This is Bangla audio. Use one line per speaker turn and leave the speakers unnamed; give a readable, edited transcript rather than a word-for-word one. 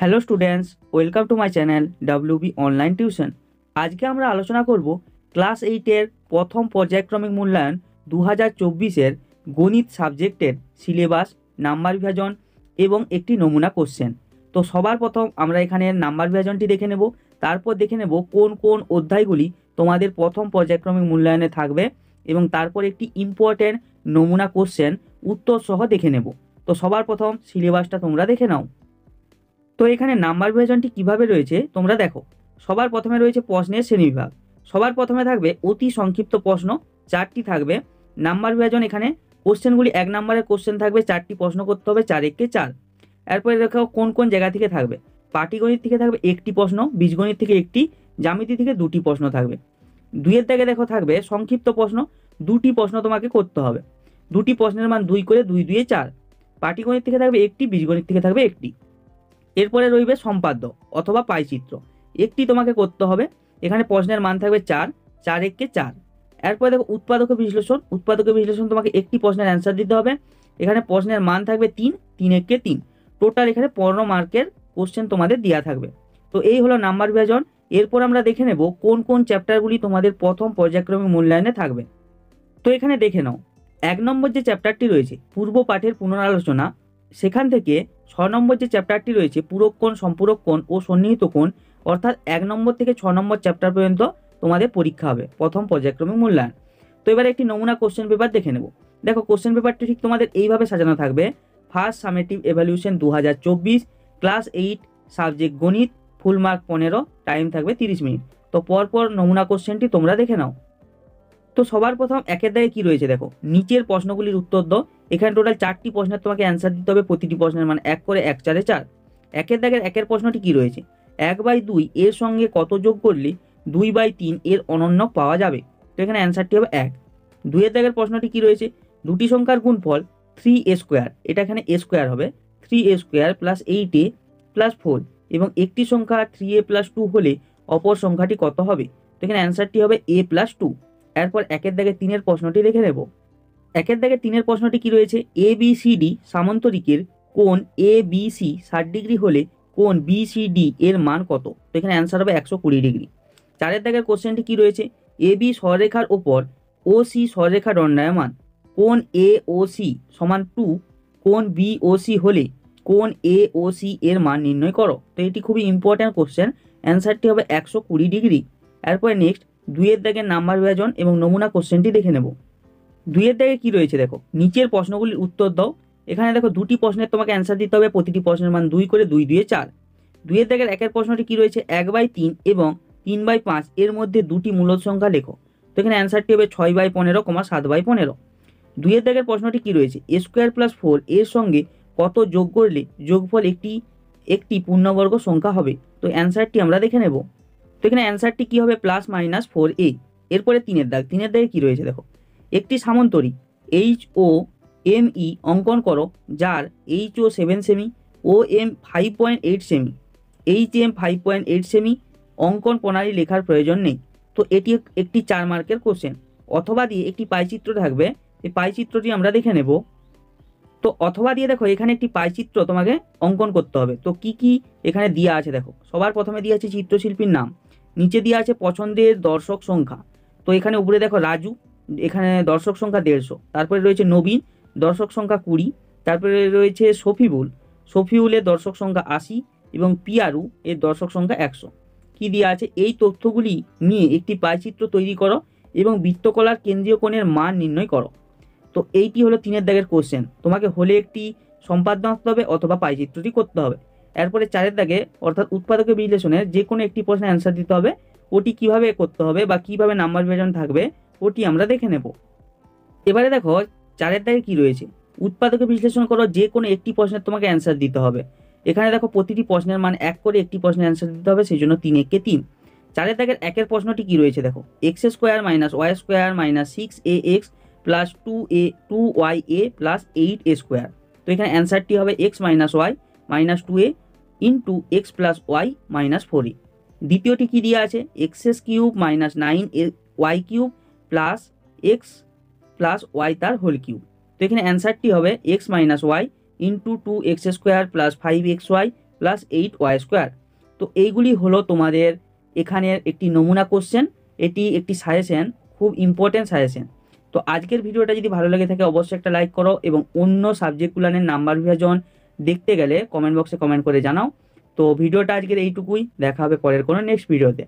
Hello students, welcome to my channel WB online tuition. আজকে আমরা আলোচনা করব ক্লাস 8-এর প্রথম পর্যায়ক্রমিক মূল্যায়ন 2024-এর গণিত সাবজেক্টের সিলেবাস, নাম্বার বিভাজন এবং একটি নমুনা কোশ্চেন। তো সবার প্রথম আমরা এখানে নাম্বার বিভাজনটি দেখে নেব, তারপর দেখে নেব কোন কোন অধ্যায়গুলি তোমাদের প্রথম পর্যায়ক্রমিক মূল্যায়নে থাকবে এবং তারপর একটি ইম্পর্টেন্ট নমুনা কোশ্চেন উত্তর সহ দেখে নেব। তো সবার প্রথম সিলেবাসটা তোমরা দেখে নাও। তো এখানে নাম্বার বিভাজনটি কিভাবে রয়েছে তোমরা দেখো। সবার প্রথমে রয়েছে প্রশ্নের শ্রেণীবিভাগ। সবার প্রথমে থাকবে অতি সংক্ষিপ্ত প্রশ্ন, 4টি থাকবে। নাম্বার বিভাজন এখানে কোশ্চেনগুলি 1 নম্বরের কোশ্চেন থাকবে, 4টি প্রশ্ন করতে হবে, 4 একে 4। এরপরে দেখো কোন কোন জায়গা থেকে থাকবে। পাটিগণিত থেকে থাকবে 1টি প্রশ্ন, বীজগণিত থেকে 1টি, জ্যামিতি থেকে 2টি প্রশ্ন থাকবে। 2-এর দাগে দেখো থাকবে সংক্ষিপ্ত প্রশ্ন, 2টি প্রশ্ন তোমাকে করতে হবে। 2টি প্রশ্নের মান 2 করে 2 2 4। পাটিগণিত থেকে থাকবে 1টি, বীজগণিত থেকে থাকবে 1টি। এরপরে রইবে সম্পাদ্য অথবা পাইচিত্র, একটি তোমাকে করতে হবে। এখানে প্রশ্নের মান থাকবে 4, 4 একে 4। এরপরে দেখো উৎপাদকের বিশ্লেষণ। উৎপাদকের বিশ্লেষণ তোমাকে একটি প্রশ্নের অ্যান্সার দিতে হবে। এখানে প্রশ্নের মান থাকবে 3, 3 একে 3। টোটাল এখানে 15 মার্কের কোশ্চেন তোমাদের দেওয়া থাকবে। তো এই হলো নাম্বার বিভাজন। এরপর আমরা দেখে নেব কোন কোন চ্যাপ্টারগুলি তোমাদের প্রথম পর্যায়ক্রমিক মূল্যায়নে থাকবে। তো এখানে দেখে নাও, 1 নম্বর যে চ্যাপ্টারটি রয়েছে পূর্ব পাঠের পুনরালোচনা, সেখান থেকে 6 নম্বর যে চ্যাপ্টারটি রয়েছে পূরক কোণ, সম্পূরক কোণ ও সন্নিহিত কোণ, অর্থাৎ 1 নম্বর থেকে 6 নম্বর চ্যাপ্টার পর্যন্ত তোমাদের পরীক্ষা হবে প্রথম পর্যায়ক্রমিক মূল্যায়ন। তো এবারে একটি নমুনা কোশ্চেন পেপার দেখে নেব। দেখো কোশ্চেন পেপারটি ঠিক তোমাদের এইভাবে সাজানো থাকবে। First summative evaluation 2024, class 8, subject গণিত, ফুল মার্ক 15, টাইম থাকবে 30 মিনিট। তো পরপর নমুনা কোশ্চেনটি তোমরা দেখে নাও। তো সবার প্রথম 1-এর দাগে কি রয়েছে দেখো, নিচের প্রশ্নগুলির উত্তর দাও। এখানে টোটাল 4টি প্রশ্নের তোমাকে অ্যান্সার দিতে হবে, প্রতিটি প্রশ্নের মান 1 করে, 1 4 4। 1-এর দাগের 1-এর প্রশ্নটি কি রয়েছে, 1/2 এর সঙ্গে কত যোগ করলে 2/3 এর অনন্যক পাওয়া যাবে। তো এখানে অ্যান্সারটি হবে 1। 2-এর দাগের প্রশ্নটি কি রয়েছে, দুটি সংখ্যার গুণফল 3a স্কোয়ার, এটা এখানে a স্কোয়ার হবে, 3a square plus 8a plus 4, এবং একটি সংখ্যা 3a প্লাস 2 হলে অপর সংখ্যাটি কত হবে। তো এখানে অ্যান্সারটি হবে a প্লাস 2। এরপর 1-এর দাগে 3-এর প্রশ্নটি দেখে নেব। 1-এর দাগে 3-এর প্রশ্নটি কি রয়েছে, ABCD সামান্তরিকের কোণ ABC 60 ডিগ্রি হলে কোণ BCD এর মান কত। তো এখানে অ্যান্সার হবে 120 ডিগ্রি। 4-এর দাগের কোশ্চেনটি কি রয়েছে, AB সরলরেখার ওপর OC সরলরেখা দণ্ডায়মান, কোণ AOC সমান 2, কোণ BOC হলে কোণ AOC এর মান নির্ণয় করো। তো এটি খুবই ইম্পর্ট্যান্ট কোশ্চেন, অ্যান্সারটি হবে 120 ডিগ্রি। এরপরে নেক্সট 2-এর দাগের নাম্বার বিভাজন এবং নমুনা কোশ্চেনটি দেখে নেব। 2-এর দাগে কি রয়েছে দেখো, নিচের প্রশ্নগুলির উত্তর দাও। এখানে দেখো 2টি প্রশ্নের তোমাকে অ্যান্সার দিতে হবে, প্রতিটি প্রশ্নের মান 2 করে, 2 2 4। 2-এর দাগের 1-এর প্রশ্নটি কি রয়েছে, 1/3 এবং 3/5 এর মধ্যে দুটি মূলদ সংখ্যা লেখো। তো এখানে অ্যান্সারটি হবে 6/15, 7/15। 2-এর দাগের প্রশ্নটি কি রয়েছে, a স্কোয়ার প্লাস 4 এর সঙ্গে কত যোগ করলে যোগফল একটি পূর্ণবর্গ সংখ্যা হবে। তো অ্যান্সারটি আমরা দেখে নেব। তো এখানে অ্যান্সারটি কি হবে, +-4a। এরপরে 3-এর দাগ। 3-এর দাগে কি রয়েছে দেখো, একটি সামান্তরিক HOME অঙ্কন করো যার HO 7 semi, OM 5.8 semi, HM 5.8 semi অঙ্কন প্রণালী লেখার প্রয়োজন নেই। তো এটি একটি 4 মার্কের কোশ্চেন। অথবা দিয়ে একটি পাইচিত্র থাকবে, এই পাইচিত্রটি আমরা দেখে নেব। তো অথবা দিয়ে দেখো এখানে একটি পাইচিত্র তোমাকে অঙ্কন করতে হবে। তো কি কি এখানে দেওয়া আছে দেখো, সবার প্রথমে দেওয়া আছে চিত্রশিল্পীর নাম, নিচে দেওয়া আছে পছন্দের দর্শক সংখ্যা। তো এখানে উপরে দেখো রাজু, এখানে দর্শক সংখ্যা 150। তারপরে রয়েছে নবীন, দর্শক সংখ্যা 20। তারপরে রয়েছে শফিউলের দর্শক সংখ্যা 80 এবং পিয়ারু এর দর্শক সংখ্যা 100। কি দেওয়া আছে, এই তথ্যগুলি নিয়ে একটি পাইচিত্র তৈরি করো এবং বৃত্তকলার কেন্দ্রীয় কোণের মান নির্ণয় করো। তো এইটি হলো 3-এর দাগের কোশ্চেন। তোমাকে হলে একটি সম্পাদ্য আঁকতে হবে অথবা পাইচিত্রটি করতে হবে। এরপরে 4-এর দাগে অর্থাৎ উৎপাদকের বিশ্লেষণের যে কোনো একটি প্রশ্নের অ্যান্সার দিতে হবে। ওটি কিভাবে করতে হবে বা কিভাবে নাম্বার বিভাজন থাকবে ওটি আমরা দেখে নেব। এবারে দেখো 4-এর দাগে কি রয়েছে, উৎপাদকের বিশ্লেষণ করো, যে কোনো একটি প্রশ্নের তোমাকে অ্যান্সার দিতে হবে। এখানে দেখো প্রতিটি প্রশ্নের মান 1 করে, একটি প্রশ্নের অ্যান্সার দিতে হবে, সেই জন্য 3 একে 3। 4-এর দাগের 1-এর প্রশ্নটি কি রয়েছে দেখো, x² - y² - 6ax plus 2y a plus 8a square. তো এখানে অ্যান্সারটি হবে x - y - 2a into x plus y - 4a। দ্বিতীয়টি কি দেওয়া আছে, x³ - 9y³ plus x plus y তার হোল কিউব। তো এখানে অ্যান্সারটি হবে x - y into 2x² plus 5xy plus 8y²। তো এইগুলি হলো তোমাদের এখানের একটি নমুনা কোশ্চেন, এটি একটি সাজেশন, খুব ইম্পর্টেন্ট সাজেশন। তো আজকের ভিডিওটা যদি ভালো লেগে থাকে অবশ্যই একটা লাইক করো, এবং অন্য সাবজেক্টগুলোর নাম্বার বিভাজন দেখতে গেলে কমেন্ট বক্সে কমেন্ট করে জানাও। তো ভিডিওটা আজকের এইটুকুই, দেখা হবে পরের কোনো নেক্সট ভিডিওতে।